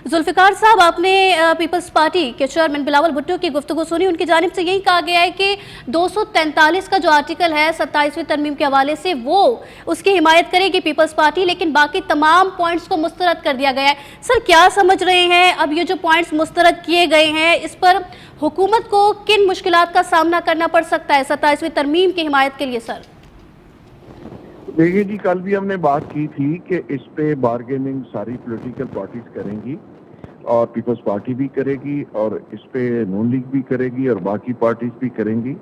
जुल्फिकार साहब, आपने peoples party के चेयरमैन बिलावल भुट्टो की गुफ्तगू सुनी। उनकी जानिब से यही कहा गया है कि 243 का जो आर्टिकल है 27वीं तरमीम के हवाले से वो उसकी हिमायत करेगी पीपल्स पार्टी, लेकिन बाकी तमाम पॉइंट्स को मुस्तरद कर दिया गया है। सर, क्या समझ रहे हैं अब ये जो पॉइंट्स मुस्तरद किए गए हैं, इस पर हुकूमत को किन मुश्किलात का सामना करना पड़ सकता है 27वीं तरमीम की हिमायत के लिए? सर देखिए जी, कल भी हमने बात की थी कि इस पे बार्गेनिंग सारी पॉलिटिकल पार्टीज करेंगी और पीपल्स पार्टी भी करेगी और इस पे नून लीग भी करेगी और बाकी पार्टीज भी करेंगी।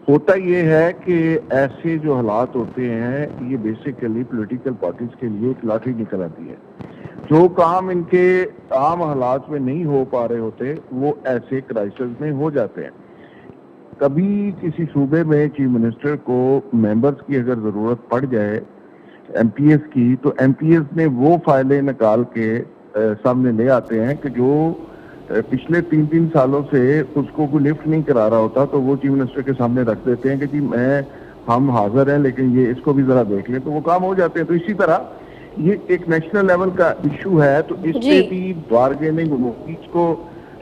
होता ये है कि ऐसे जो हालात होते हैं ये बेसिकली पॉलिटिकल पार्टीज के लिए एक लॉटरी निकल आती है। जो काम इनके आम हालात में नहीं हो पा रहे होते वो ऐसे क्राइसिस में हो जाते हैं। कभी किसी सूबे में चीफ मिनिस्टर को मेंबर्स की अगर ज़रूरत पड़ जाए एमपीएस की, तो एमपीएस ने वो फाइलें निकाल के सामने ले आते हैं कि जो पिछले 3-3 सालों से उसको कोई लिफ्ट नहीं करा रहा होता, तो वो चीफ मिनिस्टर के सामने रख देते हैं कि जी हम हाजिर हैं, लेकिन ये इसको भी ज़रा देख लें, तो वो काम हो जाते हैं। तो इसी तरह ये एक नेशनल लेवल का इशू है, तो इस पे भी बार्गेनिंग को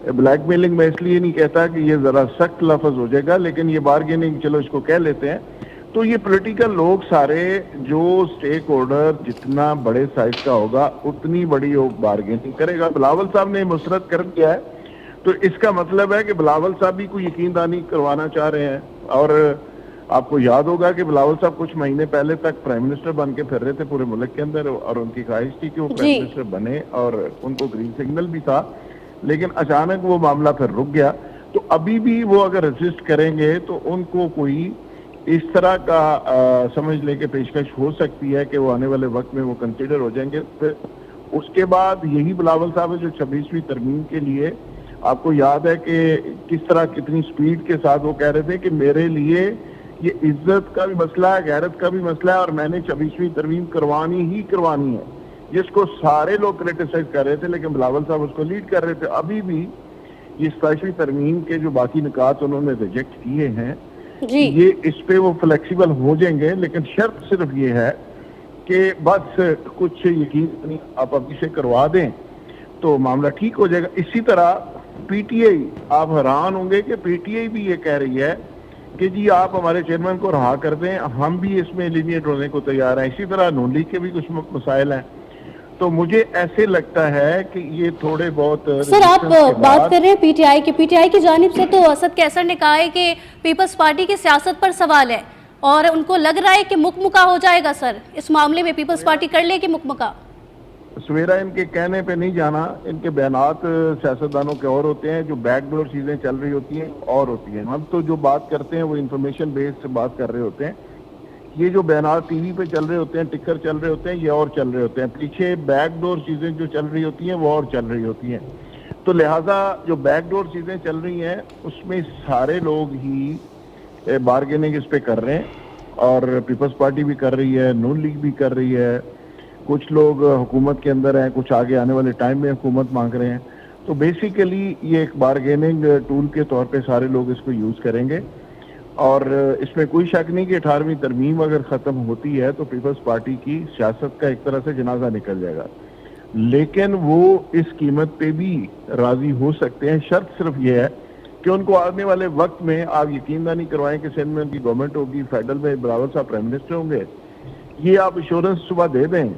ब्लैकमेलिंग में इसलिए नहीं कहता कि ये जरा सख्त लफ्ज हो जाएगा, लेकिन ये बार्गेनिंग चलो इसको कह लेते हैं। तो ये पॉलिटिकल लोग सारे जो स्टेक होल्डर जितना बड़े साइज का होगा उतनी बड़ी वो बार्गेनिंग करेगा। बिलावल साहब ने मुस्तरद कर दिया है, तो इसका मतलब है कि बिलावल साहब भी कोई यकीनदानी करवाना चाह रहे हैं। और आपको याद होगा कि बिलावल साहब कुछ महीने पहले तक प्राइम मिनिस्टर बन के फिर रहे थे पूरे मुल्क के अंदर, और उनकी ख्वाहिश थी कि वो प्राइम मिनिस्टर बने और उनको ग्रीन सिग्नल भी था, लेकिन अचानक वो मामला फिर रुक गया। तो अभी भी वो अगर रजिस्ट करेंगे तो उनको कोई इस तरह का समझ लेके पेशकश हो सकती है कि वो आने वाले वक्त में वो कंसीडर हो जाएंगे। फिर उसके बाद यही बिलावल साहब है जो 26वीं तरमीम के लिए, आपको याद है कि किस तरह कितनी स्पीड के साथ वो कह रहे थे कि मेरे लिए ये इज्जत का भी मसला है, गैरत का भी मसला है और मैंने 26वीं तरमीम करवानी ही करवानी है, जिसको सारे लोग क्रिटिसाइज कर रहे थे, लेकिन बिलावल साहब उसको लीड कर रहे थे। अभी भी ये 27वीं तरमीम के जो बाकी निकात उन्होंने रिजेक्ट किए हैं जी। ये इस पे वो फ्लेक्सिबल हो जाएंगे, लेकिन शर्त सिर्फ ये है कि बस कुछ यकीन आप अभी से करवा दें तो मामला ठीक हो जाएगा। इसी तरह पीटीआई, आप हैरान होंगे कि पीटीआई भी ये कह रही है कि जी आप हमारे चेयरमैन को रहा कर दें, हम भी इसमें लिनिएट होने को तैयार हैं। इसी तरह नून लीग के भी कुछ मसाइल हैं। तो मुझे ऐसे लगता है कि ये थोड़े बहुत। सर, आप बात कर रहे हैं पीटीआई की। पीटीआई की जानिब से तो असद कैसर ने कहा है कि पीपल्स पार्टी की सियासत पर सवाल है और उनको लग रहा है कि मुकमुका हो जाएगा। सर, इस मामले में पीपल्स पार्टी कर लेगी मुकमुका? सवेरा इनके कहने पे नहीं जाना, इनके बयानात सियासतदानों के और होते हैं, जो बैकडोर चीजें चल रही होती हैं और होती हैं। हम तो जो बात करते हैं वो इंफॉर्मेशन बेस्ड बात कर रहे होते हैं। ये जो बयानात टीवी पे चल रहे होते हैं, टिक्कर चल रहे होते हैं, ये और चल रहे होते हैं। पीछे बैकडोर चीजें जो चल रही होती हैं वो और चल रही होती हैं। तो लिहाजा जो बैकडोर चीजें चल रही हैं उसमें सारे लोग ही बार्गेनिंग इस पे कर रहे हैं, और पीपल्स पार्टी भी कर रही है, नून लीग भी कर रही है, कुछ लोग हुकूमत के अंदर हैं, कुछ आगे आने वाले टाइम में हुकूमत मांग रहे हैं। तो बेसिकली ये एक बार्गेनिंग टूल के तौर पे सारे लोग इसको यूज करेंगे, और इसमें कोई शक नहीं कि 18वीं तरमीम अगर ख़त्म होती है तो पीपल्स पार्टी की सियासत का एक तरह से जनाजा निकल जाएगा। लेकिन वो इस कीमत पे भी राजी हो सकते हैं। शर्त सिर्फ ये है कि उनको आने वाले वक्त में आप यकीनदानी करवाएं कि सिंध में उनकी गवर्नमेंट होगी, फेडरल में बिलावल साहब प्राइम मिनिस्टर होंगे, ये आप इंश्योरेंस सुबह दे दें,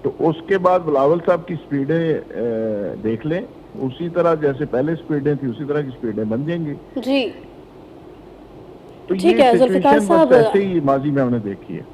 तो उसके बाद बिलावल साहब की स्पीडें देख लें, उसी तरह जैसे पहले स्पीडें थी उसी तरह की स्पीडें बन जाएंगी जी। तो ठीक है, जुल्फिकार साहब, ऐसे ही माजी में हमने देखी है।